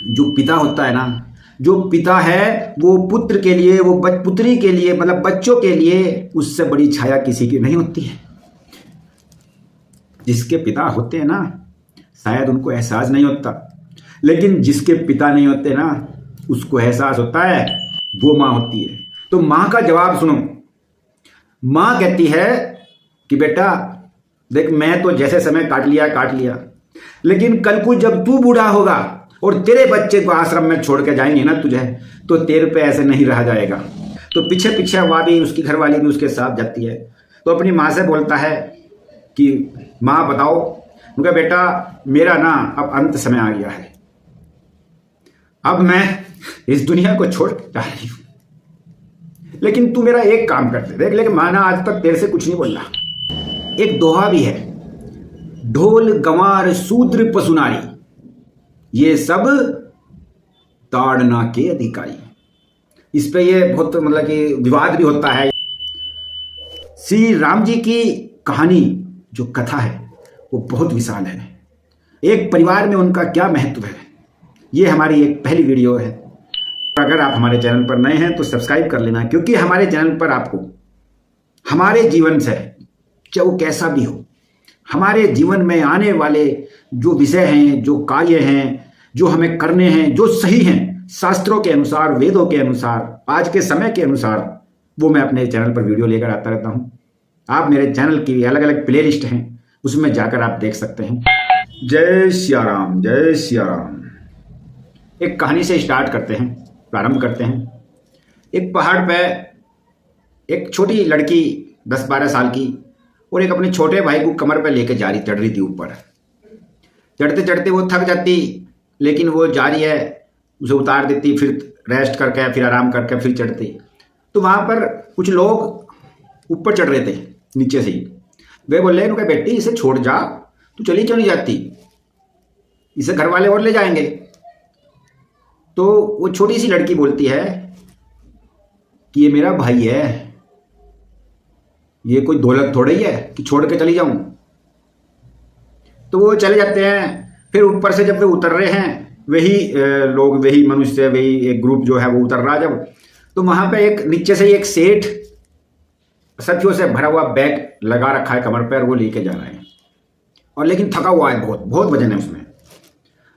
जो पिता होता है ना, जो पिता है वो पुत्र के लिए, वो पुत्री के लिए, मतलब बच्चों के लिए उससे बड़ी छाया किसी की नहीं होती है। जिसके पिता होते हैं ना शायद उनको एहसास नहीं होता, लेकिन जिसके पिता नहीं होते ना उसको एहसास होता है, वो माँ होती है। तो माँ का जवाब सुनो। माँ कहती है कि बेटा देख, मैं तो जैसे समय काट लिया, लेकिन कल को जब तू बूढ़ा होगा और तेरे बच्चे को आश्रम में छोड़ के जाएंगे ना तुझे, तो तेरे पे ऐसे नहीं रहा जाएगा। तो पीछे पीछे वह भी, उसकी घरवाली भी उसके साथ जाती है। तो अपनी माँ से बोलता है कि माँ बताओ। उनका बेटा मेरा ना अब अंत समय आ गया है, अब मैं इस दुनिया को छोड़ जा रही हूं, लेकिन तू मेरा एक काम करते देख। लेकिन माँ ना आज तक तेरे से कुछ नहीं बोल रहा। एक दोहा भी है, ढोल गंवार शूद्र पशुनारी ये सब ताड़ना के अधिकारी। इस पे ये बहुत मतलब कि विवाद भी होता है। श्री राम जी की कहानी जो कथा है वो बहुत विशाल है। एक परिवार में उनका क्या महत्व है, ये हमारी एक पहली वीडियो है। अगर आप हमारे चैनल पर नए हैं तो सब्सक्राइब कर लेना, क्योंकि हमारे चैनल पर आपको हमारे जीवन से, चाहे वो कैसा भी हो, हमारे जीवन में आने वाले जो विषय हैं, जो कार्य हैं, जो हमें करने हैं, जो सही हैं शास्त्रों के अनुसार, वेदों के अनुसार, आज के समय के अनुसार, वो मैं अपने चैनल पर वीडियो लेकर आता रहता हूँ। आप मेरे चैनल की अलग अलग प्ले लिस्ट हैं, उसमें जाकर आप देख सकते हैं। जय सिया राम, जय सिया राम। एक कहानी से स्टार्ट करते हैं, प्रारंभ करते हैं। एक पहाड़ पे एक छोटी लड़की 10-12 साल की और एक अपने छोटे भाई को कमर पे लेके चढ़ रही थी ऊपर। चढ़ते चढ़ते वो थक जाती, लेकिन वो जा रही है, उसे उतार देती, फिर रेस्ट करके, फिर आराम करके, फिर चढ़ती। तो वहाँ पर कुछ लोग ऊपर चढ़ रहे थे नीचे से ही। वे बोले उनका बेटी इसे छोड़ जा, तू चली क्यों नहीं जाती, इसे घर वाले और ले जाएंगे। तो वो छोटी सी लड़की बोलती है कि ये मेरा भाई है, ये कोई दौलत थोड़ी है कि छोड़ के चली जाऊं। तो वो चले जाते हैं। फिर ऊपर से जब वे उतर रहे हैं, वही लोग, वही मनुष्य, वही एक ग्रुप जो है वो उतर रहा जब, तो वहां पे एक नीचे से एक सेठ सब्जियों से भरा हुआ बैग लगा रखा है कमर पर, वो लेके जा रहे हैं, और लेकिन थका हुआ है, बहुत बहुत वजन है उसमें।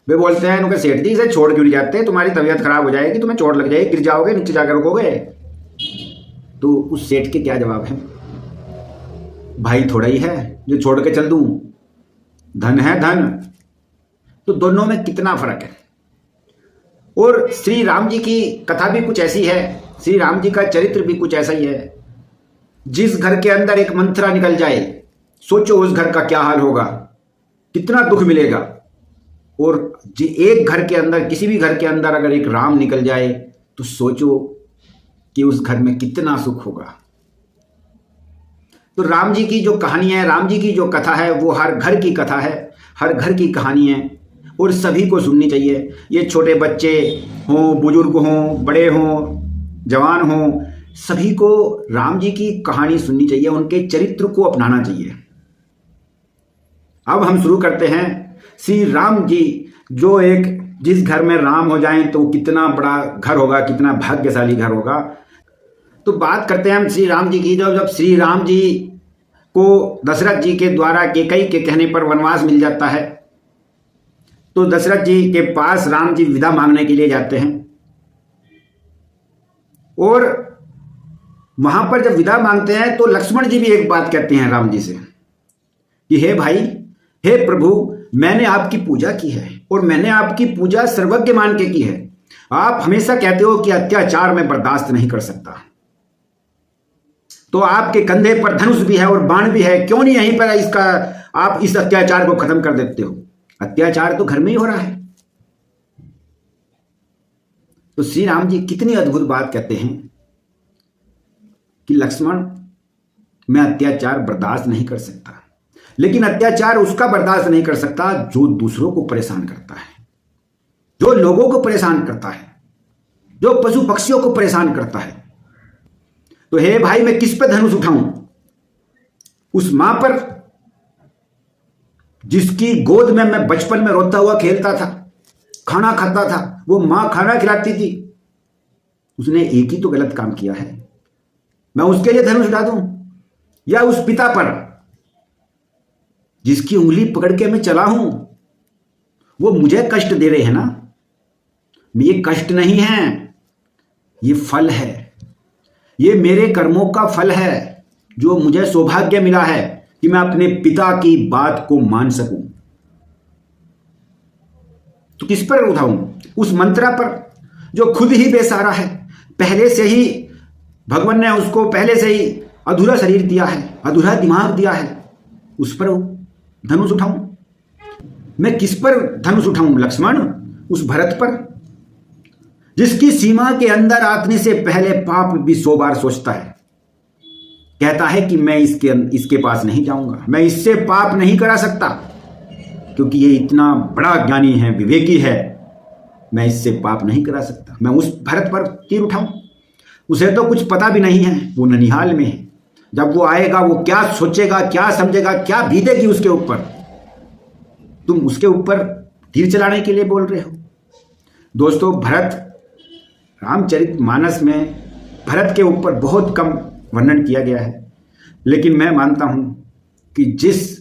वे बोलते हैं उनके सेठ जी इसे छोड़ क्यों नहीं जाते, तुम्हारी तबीयत खराब हो जाएगी, तुम्हें चोट लग जाएगी, गिर जाओगे, नीचे जाकर रुकोगे। तो उस सेठ के क्या जवाब है, भाई थोड़ा ही है जो छोड़ के चल दूं, धन है धन। तो दोनों में कितना फर्क है। और श्री राम जी की कथा भी कुछ ऐसी है, श्री राम जी का चरित्र भी कुछ ऐसा ही है। जिस घर के अंदर एक मंथरा निकल जाए, सोचो उस घर का क्या हाल होगा, कितना दुख मिलेगा। और एक घर के अंदर, किसी भी घर के अंदर अगर एक राम निकल जाए तो सोचो कि उस घर में कितना सुख होगा। तो राम जी की जो कहानी है, राम जी की जो कथा है, वो हर घर की कथा है, हर घर की कहानी है, और सभी को सुननी चाहिए। ये छोटे बच्चे हों, बुजुर्ग हों, बड़े हों, जवान हों, सभी को राम जी की कहानी सुननी चाहिए, उनके चरित्र को अपनाना चाहिए। अब हम शुरू करते हैं। श्री राम जी जो एक, जिस घर में राम हो जाएं तो कितना बड़ा घर होगा, कितना भाग्यशाली घर होगा। तो बात करते हैं हम श्री राम जी की। जब श्री राम जी को दशरथ जी के द्वारा कैकई के कहने पर वनवास मिल जाता है, तो दशरथ जी के पास राम जी विदा मांगने के लिए जाते हैं। और वहां पर जब विदा मांगते हैं तो लक्ष्मण जी भी एक बात कहते हैं राम जी से कि हे भाई, हे प्रभु, मैंने आपकी पूजा की है और मैंने आपकी पूजा सर्वज्ञ मान के की है। आप हमेशा कहते हो कि अत्याचार मैं बर्दाश्त नहीं कर सकता, तो आपके कंधे पर धनुष भी है और बाण भी है, क्यों नहीं यहीं पर इसका आप इस अत्याचार को खत्म कर देते हो। अत्याचार तो घर में ही हो रहा है। तो श्री राम जी कितनी अद्भुत बात कहते हैं कि लक्ष्मण, मैं अत्याचार बर्दाश्त नहीं कर सकता, लेकिन अत्याचार उसका बर्दाश्त नहीं कर सकता जो दूसरों को परेशान करता है, जो लोगों को परेशान करता है, जो पशु पक्षियों को परेशान करता है। तो हे भाई, मैं किस पे धनुष उठाऊं? उस मां पर जिसकी गोद में मैं बचपन में रोता हुआ खेलता था, खाना खाता था, वो मां खाना खिलाती थी, उसने एक ही तो गलत काम किया है। मैं उसके लिए धनुष उठा दूं या उस पिता पर जिसकी उंगली पकड़ के मैं चला हूं? वो मुझे कष्ट दे रहे हैं ना। ये कष्ट नहीं है, ये फल है, ये मेरे कर्मों का फल है, जो मुझे सौभाग्य मिला है कि मैं अपने पिता की बात को मान सकूं। तो किस पर उठाऊं? उस मंत्रा पर जो खुद ही बेसहारा है। पहले से ही भगवान ने उसको पहले से ही अधूरा शरीर दिया है, अधूरा दिमाग दिया है, उस पर धनुष उठाऊं? मैं किस पर धनुष उठाऊं लक्ष्मण? उस भरत पर, जिसकी सीमा के अंदर आने से पहले पाप भी 100 बार सोचता है। कहता है कि मैं इसके पास नहीं जाऊंगा, मैं इससे पाप नहीं करा सकता, क्योंकि ये इतना बड़ा ज्ञानी है, विवेकी है, मैं इससे पाप नहीं करा सकता। मैं उस भरत पर तीर उठाऊं? उसे तो कुछ पता भी नहीं है, वो ननिहाल में है। जब वो आएगा वो क्या सोचेगा, क्या समझेगा, क्या बीतेगी उसके ऊपर। तुम उसके ऊपर तीर चलाने के लिए बोल रहे हो। दोस्तों, भरत रामचरितमानस में भरत के ऊपर बहुत कम वर्णन किया गया है, लेकिन मैं मानता हूं कि जिस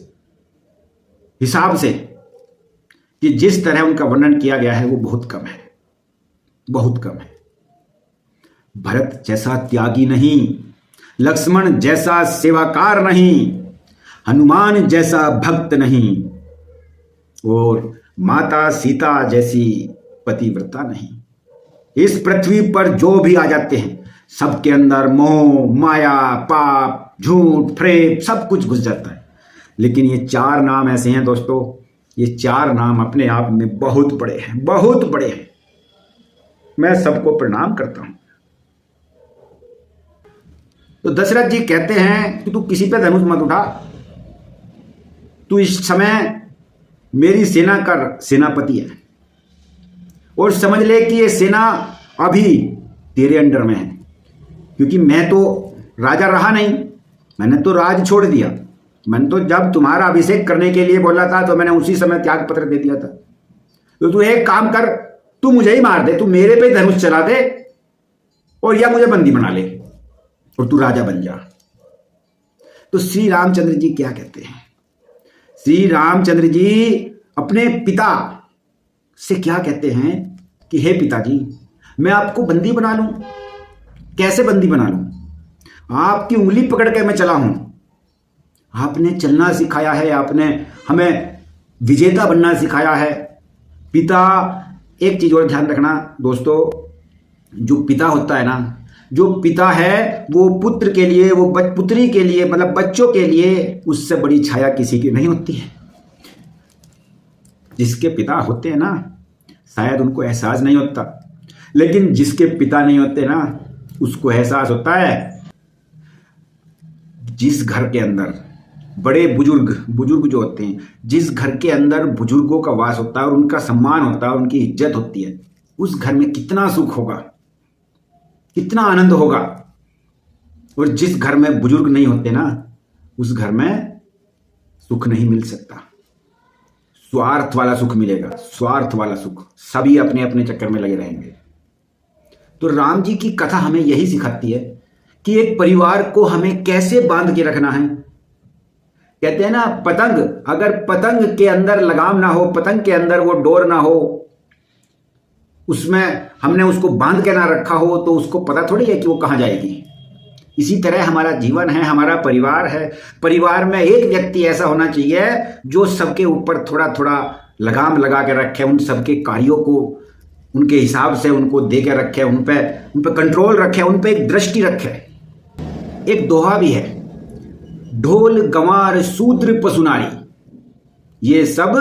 हिसाब से कि जिस तरह उनका वर्णन किया गया है वो बहुत कम है, बहुत कम है। भरत जैसा त्यागी नहीं, लक्ष्मण जैसा सेवाकार नहीं, हनुमान जैसा भक्त नहीं, और माता सीता जैसी पतिव्रता नहीं। इस पृथ्वी पर जो भी आ जाते हैं सबके अंदर मोह, माया, पाप, झूठ, प्रेम सब कुछ घुस जाता है। लेकिन ये 4 नाम ऐसे हैं दोस्तों, ये 4 नाम अपने आप में बहुत बड़े हैं, बहुत बड़े हैं। मैं सबको प्रणाम करता हूं। तो दशरथ जी कहते हैं कि तू किसी पे धनुष मत उठा, तू इस समय मेरी सेना का सेनापति है, और समझ ले कि ये सेना अभी तेरे अंडर में है, क्योंकि मैं तो राजा रहा नहीं, मैंने तो राज छोड़ दिया। मैंने तो जब तुम्हारा अभिषेक करने के लिए बोला था तो मैंने उसी समय त्याग पत्र दे दिया था। तो तू एक काम कर, तू मुझे ही मार दे, तू मेरे पे धनुष चला दे, और या मुझे बंदी बना ले और तू राजा बन जा। तो श्री रामचंद्र जी क्या कहते हैं? श्री रामचंद्र जी अपने पिता से क्या कहते हैं कि हे पिताजी, मैं आपको बंदी बना लूं? कैसे बंदी बना लूं? आपकी उंगली पकड़ के मैं चला हूं, आपने चलना सिखाया है, आपने हमें विजेता बनना सिखाया है। पिता, एक चीज और ध्यान रखना दोस्तों, जो पिता होता है ना, जो पिता है वो पुत्र के लिए, वो पुत्री के लिए, मतलब बच्चों के लिए उससे बड़ी छाया किसी की नहीं होती है। जिसके पिता होते हैं ना, शायद उनको एहसास नहीं होता, लेकिन जिसके पिता नहीं होते ना, उसको एहसास होता है। जिस घर के अंदर बड़े बुजुर्ग जो होते हैं, जिस घर के अंदर बुजुर्गों का वास होता है और उनका सम्मान होता है, उनकी इज्जत होती है, उस घर में कितना सुख होगा, कितना आनंद होगा। और जिस घर में बुजुर्ग नहीं होते ना, उस घर में सुख नहीं मिल सकता। स्वार्थ वाला सुख मिलेगा, स्वार्थ वाला सुख। सभी अपने अपने चक्कर में लगे रहेंगे। तो राम जी की कथा हमें यही सिखाती है कि एक परिवार को हमें कैसे बांध के रखना है। कहते हैं ना, पतंग, अगर पतंग के अंदर लगाम ना हो, पतंग के अंदर वो डोर ना हो, उसमें हमने उसको बांध के ना रखा हो, तो उसको पता थोड़ी है कि वो कहां जाएगी। इसी तरह हमारा जीवन है, हमारा परिवार है। परिवार में एक व्यक्ति ऐसा होना चाहिए जो सबके ऊपर थोड़ा थोड़ा लगाम लगा के रखे, उन सबके कार्यों को उनके हिसाब से उनको दे के रखे, उन पे कंट्रोल रखे, उन पे एक दृष्टि रखे। एक दोहा भी है, ढोल गंवार शूद्र पशुनारी, ये सब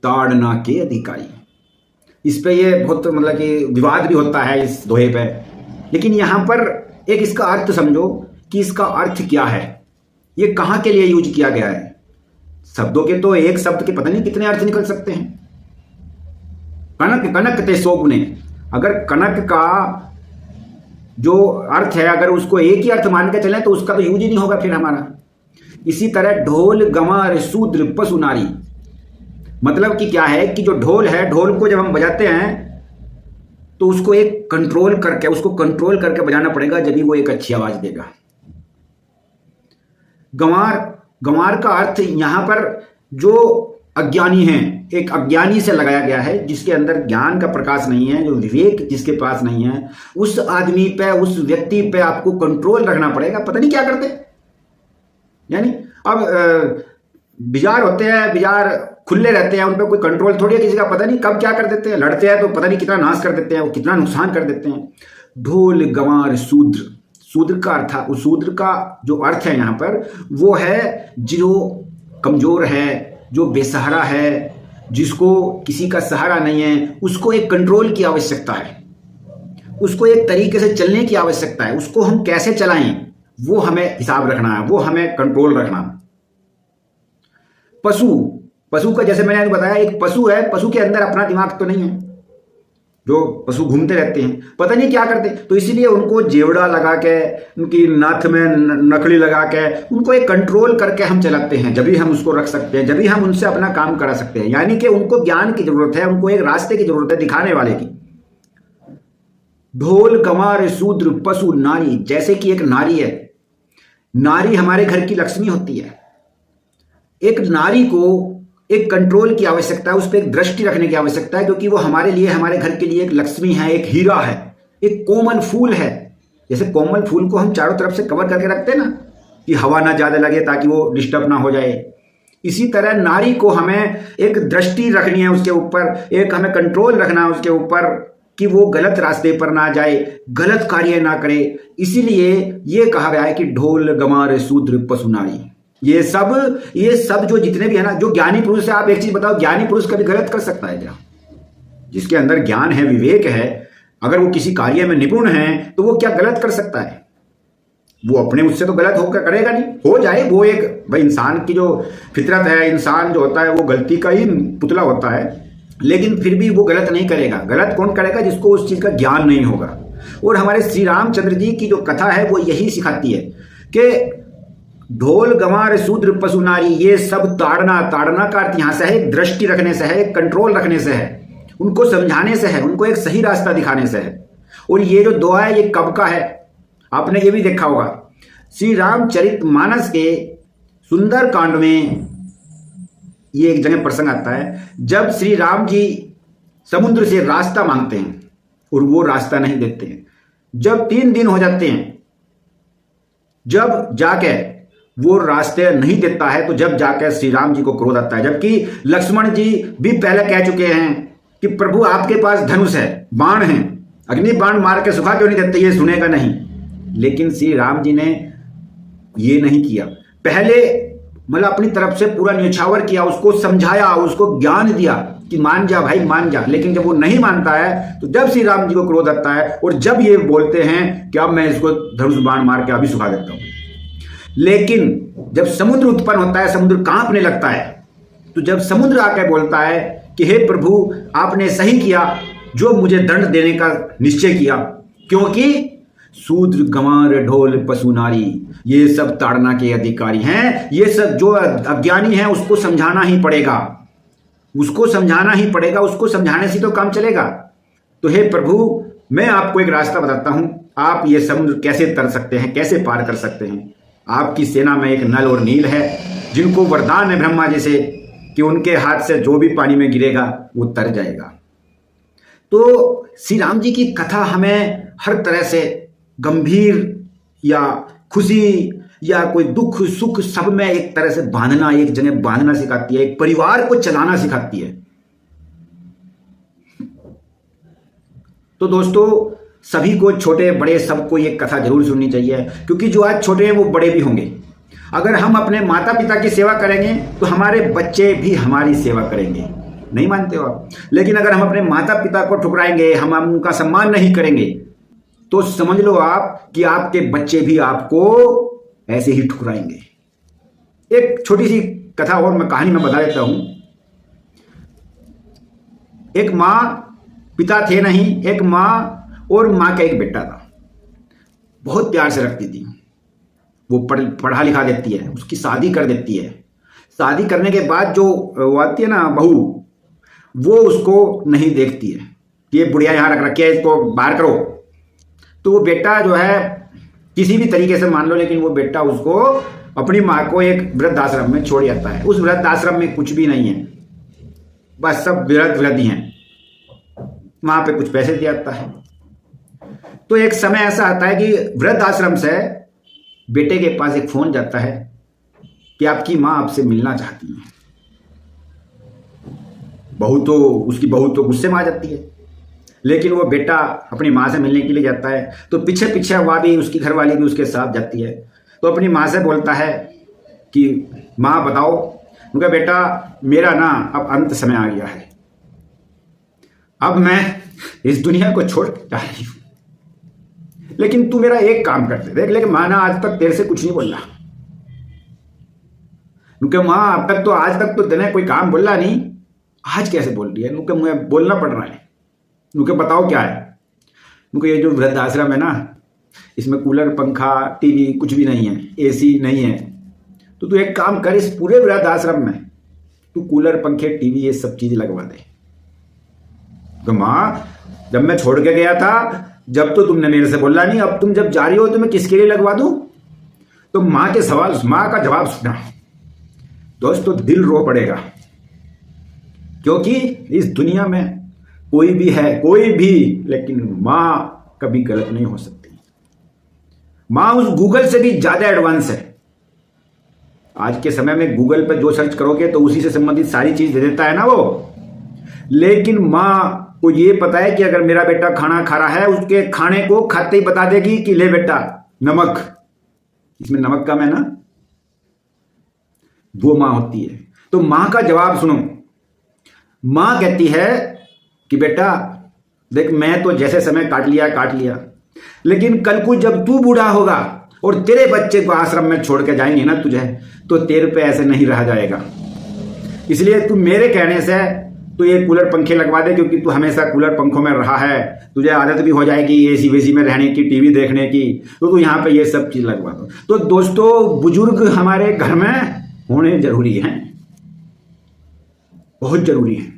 ताड़ना के अधिकारी। इस पे ये बहुत मतलब कि विवाद भी होता है इस दोहे पे, लेकिन यहां पर एक इसका अर्थ समझो कि इसका अर्थ क्या है, ये कहां के लिए यूज किया गया है। शब्दों के तो एक शब्द के पता नहीं कितने अर्थ निकल सकते हैं। कनक कनक ते सोगुने, अगर कनक का जो अर्थ है, अगर उसको एक ही अर्थ मान के चलें तो उसका तो यूज ही नहीं होगा फिर हमारा। इसी तरह ढोल गंवार शूद्र पशु नारी, मतलब कि क्या है कि जो ढोल है, ढोल को जब हम बजाते हैं तो उसको कंट्रोल करके बजाना पड़ेगा, जब भी वो एक अच्छी आवाज देगा। गंवार का अर्थ यहां पर जो अज्ञानी है, एक अज्ञानी से लगाया गया है, जिसके अंदर ज्ञान का प्रकाश नहीं है, जो विवेक जिसके पास नहीं है, उस आदमी पे, उस व्यक्ति पे आपको कंट्रोल रखना पड़ेगा। पता नहीं क्या करते, यानी अब बाजार होते हैं, बाजार खुले रहते हैं, उन पर कोई कंट्रोल थोड़ी है किसी का। पता नहीं कब क्या कर देते हैं, लड़ते हैं तो पता नहीं कितना नाश कर देते हैं, वो कितना नुकसान कर देते हैं। ढोल गंवार शूद्र, शूद्र का अर्थ, उस शूद्र का जो अर्थ है यहां पर वो है जो कमजोर है, जो बेसहारा है, जिसको किसी का सहारा नहीं है, उसको एक कंट्रोल की आवश्यकता है, उसको एक तरीके से चलने की आवश्यकता है। उसको हम कैसे चलाएं वो हमें हिसाब रखना है, वो हमें कंट्रोल रखना। पशु का जैसे मैंने बताया, एक पशु है, पशु के अंदर अपना दिमाग तो नहीं है। जो पशु घूमते रहते हैं, पता नहीं क्या करते, तो इसीलिए उनको जेवड़ा लगा के, उनकी नाथ में नकली लगा के, उनको एक कंट्रोल करके हम चलाते हैं। जब भी हम उसको रख सकते हैं, जब भी हम उनसे अपना काम करा सकते हैं। यानी कि उनको ज्ञान की जरूरत है, उनको एक रास्ते की जरूरत है दिखाने वाले की। ढोल गंवार शूद्र पशु नारी, जैसे कि एक नारी है, नारी हमारे घर की लक्ष्मी होती है। एक नारी को एक कंट्रोल की आवश्यकता है, उस पर एक दृष्टि रखने की आवश्यकता है, क्योंकि वो हमारे लिए, हमारे घर के लिए एक लक्ष्मी है, एक हीरा है, एक कोमल फूल है। जैसे कोमल फूल को हम चारों तरफ से कवर करके रखते हैं ना, कि हवा ना ज्यादा लगे ताकि वो डिस्टर्ब ना हो जाए। इसी तरह नारी को हमें एक दृष्टि रखनी है उसके ऊपर, एक हमें कंट्रोल रखना है उसके ऊपर कि वो गलत रास्ते पर ना जाए, गलत कार्य ना करे। इसीलिए ये कहा गया है कि ढोल गंवार शूद्र पशु नारी, ये सब जो जितने भी है ना, जो ज्ञानी पुरुष है। आप एक चीज बताओ, ज्ञानी पुरुष कभी गलत कर सकता है क्या? जिसके अंदर ज्ञान है, विवेक है, अगर वो किसी कार्य में निपुण है तो वो क्या गलत कर सकता है? वो अपने उससे तो गलत होकर करेगा नहीं। हो जाए, वो एक भाई इंसान की जो फितरत है, इंसान जो होता है वो गलती का ही पुतला होता है, लेकिन फिर भी वो गलत नहीं करेगा। गलत कौन करेगा? जिसको उस चीज का ज्ञान नहीं होगा। और हमारे श्री रामचंद्र जी की जो कथा है वो यही सिखाती है कि ढोल गंवार शूद्र पशु नारी, ये सब ताड़ना का अर्थ यहां से है, एक दृष्टि रखने से है, एक कंट्रोल रखने से है, उनको समझाने से है, उनको एक सही रास्ता दिखाने से है। और ये जो दुआ है ये कब का है? आपने ये भी देखा होगा, श्री रामचरितमानस के सुंदर कांड में ये एक जगह प्रसंग आता है, जब श्री राम जी समुद्र से रास्ता मांगते हैं और वो रास्ता नहीं देते हैं। जब 3 दिन हो जाते हैं, जब जाके वो रास्ते नहीं देता है, तो जब जाकर श्री राम जी को क्रोध आता है। जबकि लक्ष्मण जी भी पहले कह चुके हैं कि प्रभु आपके पास धनुष है, बाण है, अग्नि बाण मार के सुखा क्यों नहीं देते, ये सुनेगा नहीं। लेकिन श्री राम जी ने ये नहीं किया। पहले मतलब अपनी तरफ से पूरा न्यौछावर किया, उसको समझाया, उसको ज्ञान दिया कि मान जा भाई, मान जा। लेकिन जब वो नहीं मानता है तो जब श्री राम जी को क्रोध आता है और जब ये बोलते हैं कि अब मैं इसको धनुष बाण मार के अभी सुखा देता हूं। लेकिन जब समुद्र उत्पन्न होता है, समुद्र कांपने लगता है, तो जब समुद्र आकर बोलता है कि हे प्रभु आपने सही किया जो मुझे दंड देने का निश्चय किया, क्योंकि शूद्र गंवार ढोल पशु नारी ये सब ताड़ना के अधिकारी हैं। ये सब जो अज्ञानी है उसको समझाना ही पड़ेगा, उसको समझाना ही पड़ेगा, उसको समझाने से तो काम चलेगा। तो हे प्रभु मैं आपको एक रास्ता बताता हूं, आप ये समुद्र कैसे तर सकते हैं, कैसे पार कर सकते हैं। आपकी सेना में एक नल और नील है, जिनको वरदान है ब्रह्मा जी से कि उनके हाथ से जो भी पानी में गिरेगा वो तर जाएगा। तो श्री राम जी की कथा हमें हर तरह से गंभीर या खुशी या कोई दुख सुख सब में एक तरह से बांधना, एक जगह बांधना सिखाती है, एक परिवार को चलाना सिखाती है। तो दोस्तों सभी को, छोटे बड़े सबको ये कथा जरूर सुननी चाहिए, क्योंकि जो आज छोटे हैं वो बड़े भी होंगे। अगर हम अपने माता पिता की सेवा करेंगे तो हमारे बच्चे भी हमारी सेवा करेंगे। नहीं मानते हो आप? लेकिन अगर हम अपने माता पिता को ठुकराएंगे, हम उनका सम्मान नहीं करेंगे, तो समझ लो आप कि आपके बच्चे भी आपको ऐसे ही ठुकराएंगे। एक छोटी सी कथा और मैं कहानी में बता देता हूं। एक मां, पिता थे नहीं, एक मां और मां का एक बेटा था। बहुत प्यार से रखती थी। वो पढ़ा लिखा देती है, उसकी शादी कर देती है। शादी करने के बाद जो वो आती है ना बहू, वो उसको नहीं देखती है कि ये बुढ़िया यहाँ रख रखी है, इसको बाहर करो। तो वो बेटा जो है किसी भी तरीके से मान लो, लेकिन वो बेटा उसको अपनी माँ को एक वृद्धाश्रम में छोड़ जाता है। उस वृद्धाश्रम में कुछ भी नहीं है, बस सब वृद्ध ही हैं, वहां पे कुछ पैसे दिया जाता है। तो एक समय ऐसा आता है कि वृद्धाश्रम से बेटे के पास एक फोन जाता है कि आपकी माँ आपसे मिलना चाहती है। उसकी बहू तो गुस्से में आ जाती है, लेकिन वो बेटा अपनी माँ से मिलने के लिए जाता है। तो पीछे पीछे वह भी, उसकी घरवाली भी उसके साथ जाती है। तो अपनी माँ से बोलता है कि माँ बताओ, उनका बेटा मेरा ना अब अंत समय आ गया है, अब मैं इस दुनिया को छोड़ जा रही हूँ, लेकिन तू मेरा एक काम कर दे देख। लेकिन माँ ना आज तक तेरे से कुछ नहीं बोला, क्योंकि माँ आज तक तो तेने कोई काम बोला नहीं, आज कैसे बोल रही है? क्योंकि मुझे बोलना पड़ रहा है। क्योंकि बताओ क्या है? क्योंकि ये जो वृद्धाश्रम है ना, इसमें कूलर पंखा टीवी कुछ भी नहीं है, एसी नहीं है। तो तू एक काम कर, इस पूरे वृद्धाश्रम में तू कूलर पंखे टीवी ये सब चीज लगवा दे। तो माँ जब मैं छोड़ के गया था, जब तो तुमने मेरे से बोला नहीं, अब तुम जब जा रही हो तो मैं किसके लिए लगवा दूं? तो माँ का जवाब सुना दोस्तों, दिल रो पड़ेगा। क्योंकि इस दुनिया में कोई भी है, कोई भी, लेकिन माँ कभी गलत नहीं हो सकती। माँ उस गूगल से भी ज्यादा एडवांस है। आज के समय में गूगल पर जो सर्च करोगे तो उसी से संबंधित सारी चीज दे देता है ना वो। लेकिन माँ को ये पता है कि अगर मेरा बेटा खाना खा रहा है, उसके खाने को खाते ही बता देगी कि ले बेटा नमक, इसमें नमक कम है ना। वो माँ होती है। तो माँ का जवाब सुनो। माँ कहती है कि बेटा देख, मैं तो जैसे समय काट लिया, लेकिन कल को जब तू बूढ़ा होगा और तेरे बच्चे को आश्रम में छोड़ के जाएंगे ना तुझे, तो तेरे पे ऐसे नहीं रहा जाएगा। इसलिए तू मेरे कहने से तो ये कूलर पंखे लगवा दे, क्योंकि तू हमेशा कूलर पंखों में रहा है, तुझे आदत भी हो जाएगी एसी वेसी में रहने की, टीवी देखने की। तो तू यहाँ पे ये सब चीज लगवा दो। तो दोस्तों, बुजुर्ग हमारे घर में होने जरूरी हैं, बहुत जरूरी है।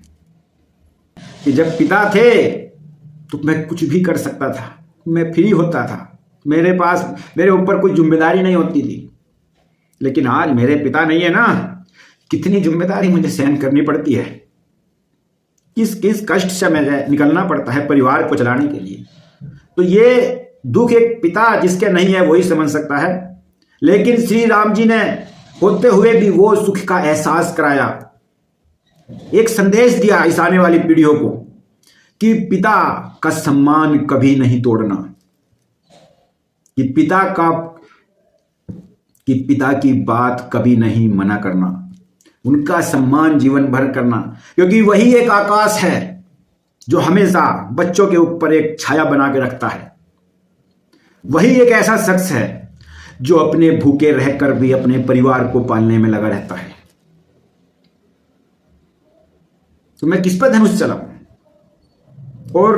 कि जब पिता थे तो मैं कुछ भी कर सकता था, मैं फ्री होता था, मेरे ऊपर कोई जिम्मेदारी नहीं होती थी। लेकिन आज मेरे पिता नहीं है ना, कितनी जिम्मेदारी मुझे सहन करनी पड़ती है, किस किस कष्ट से मुझे निकलना पड़ता है परिवार को चलाने के लिए। तो ये दुख एक पिता जिसके नहीं है वही समझ सकता है। लेकिन श्री राम जी ने होते हुए भी वो सुख का एहसास कराया, एक संदेश दिया इस आने वाली पीढ़ियों को कि पिता का सम्मान कभी नहीं तोड़ना, कि पिता की बात कभी नहीं मना करना, उनका सम्मान जीवन भर करना। क्योंकि वही एक आकाश है जो हमेशा बच्चों के ऊपर एक छाया बना के रखता है। वही एक ऐसा शख्स है जो अपने भूखे रहकर भी अपने परिवार को पालने में लगा रहता है। तो मैं किस पर धनुष चलाऊं? और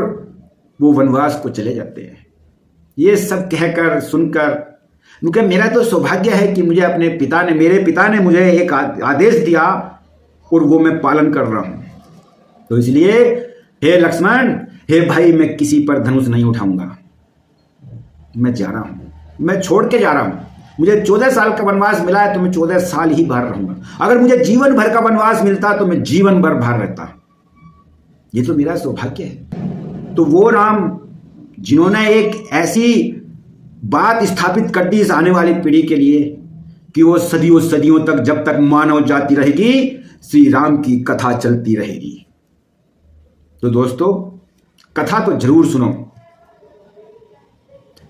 वो वनवास को चले जाते हैं। ये सब कहकर सुनकर, क्योंकि मेरा तो सौभाग्य है कि मुझे मेरे पिता ने मुझे एक आदेश दिया और वो मैं पालन कर रहा हूं। तो इसलिए हे लक्ष्मण, हे भाई, मैं किसी पर धनुष नहीं उठाऊंगा। मैं जा रहा हूं, मैं छोड़ के जा रहा हूं। मुझे 14 साल का वनवास मिला है तो मैं 14 साल ही बाहर रहूंगा। अगर मुझे जीवन भर का वनवास मिलता तो मैं जीवन भर बाहर रहता। ये तो मेरा सौभाग्य है। तो वो राम जिन्होंने एक ऐसी बात स्थापित कर दी इस आने वाली पीढ़ी के लिए कि वो सदियों सदियों तक, जब तक मानव जाति रहेगी, श्री राम की कथा चलती रहेगी। तो दोस्तों, कथा तो जरूर सुनो।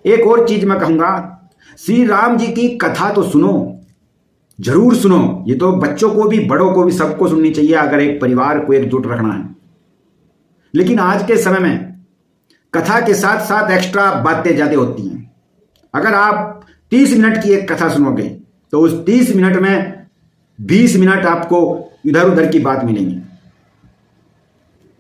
एक और चीज मैं कहूंगा, श्री राम जी की कथा तो सुनो, जरूर सुनो। ये तो बच्चों को भी, बड़ों को भी, सबको सुननी चाहिए अगर एक परिवार को एकजुट रखना है। लेकिन आज के समय में कथा के साथ साथ एक्स्ट्रा बातें ज्यादा होती हैं। अगर आप 30 मिनट की एक कथा सुनोगे तो उस 30 मिनट में 20 मिनट आपको इधर उधर की बात मिलेंगी।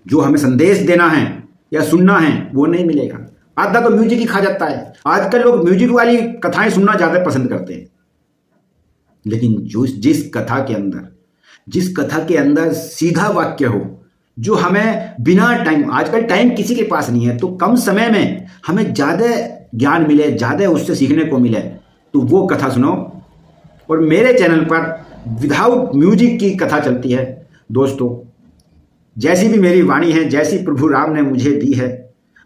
जो हमें संदेश देना है या सुनना है वो नहीं मिलेगा। आधा तो म्यूजिक ही खा जाता है। आजकल लोग म्यूजिक वाली कथाएं सुनना ज्यादा पसंद करते हैं। लेकिन जिस कथा के अंदर जिस कथा के अंदर सीधा वाक्य हो, जो हमें बिना टाइम, आजकल टाइम किसी के पास नहीं है, तो कम समय में हमें ज़्यादा ज्ञान मिले, ज़्यादा उससे सीखने को मिले, तो वो कथा सुनो। और मेरे चैनल पर विदाउट म्यूजिक की कथा चलती है दोस्तों। जैसी भी मेरी वाणी है, जैसी प्रभु राम ने मुझे दी है,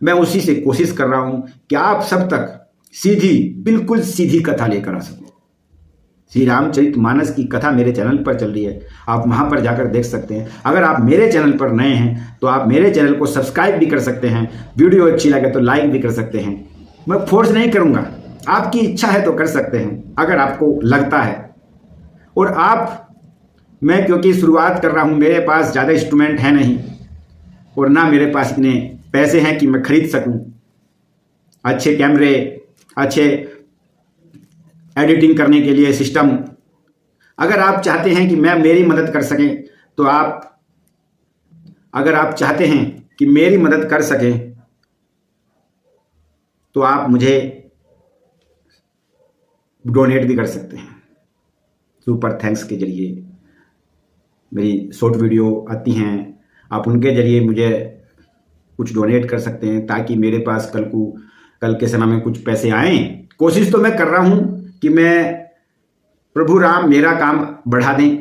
मैं उसी से कोशिश कर रहा हूं कि आप सब तक सीधी, बिल्कुल सीधी कथा लेकर आ सकूं। श्री रामचरितमानस की कथा मेरे चैनल पर चल रही है, आप वहां पर जाकर देख सकते हैं। अगर आप मेरे चैनल पर नए हैं तो आप मेरे चैनल को सब्सक्राइब भी कर सकते हैं, वीडियो अच्छी लगे तो लाइक भी कर सकते हैं। मैं फोर्स नहीं करूंगा, आपकी इच्छा है तो कर सकते हैं अगर आपको लगता है। और मैं क्योंकि शुरुआत कर रहा हूं, मेरे पास ज़्यादा इंस्ट्रूमेंट है नहीं और ना मेरे पास इतने पैसे हैं कि मैं खरीद सकूं अच्छे कैमरे, अच्छे एडिटिंग करने के लिए सिस्टम। अगर आप चाहते हैं कि मेरी मदद कर सकें तो अगर आप चाहते हैं कि मेरी मदद कर सकें तो आप मुझे डोनेट भी कर सकते हैं। सुपर थैंक्स के जरिए मेरी शॉर्ट वीडियो आती हैं, आप उनके जरिए मुझे कुछ डोनेट कर सकते हैं ताकि मेरे पास कल के समय में कुछ पैसे आएँ। कोशिश तो मैं कर रहा हूं कि प्रभु राम मेरा काम बढ़ा दें।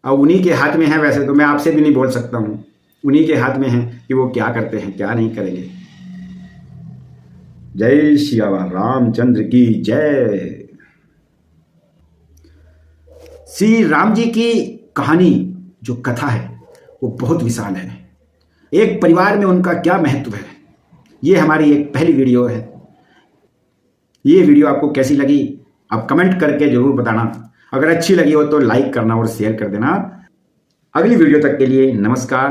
अब उन्हीं के हाथ में है, वैसे तो मैं आपसे भी नहीं बोल सकता हूं, उन्हीं के हाथ में है कि वो क्या करते हैं, क्या नहीं करेंगे। जय श्री रामचंद्र की जय। श्री राम जी की कहानी, जो कथा है, वो बहुत विशाल है। एक परिवार में उनका क्या महत्व है, ये हमारी एक पहली वीडियो है। ये वीडियो आपको कैसी लगी आप कमेंट करके जरूर बताना। अगर अच्छी लगी हो तो लाइक करना और शेयर कर देना। अगली वीडियो तक के लिए नमस्कार।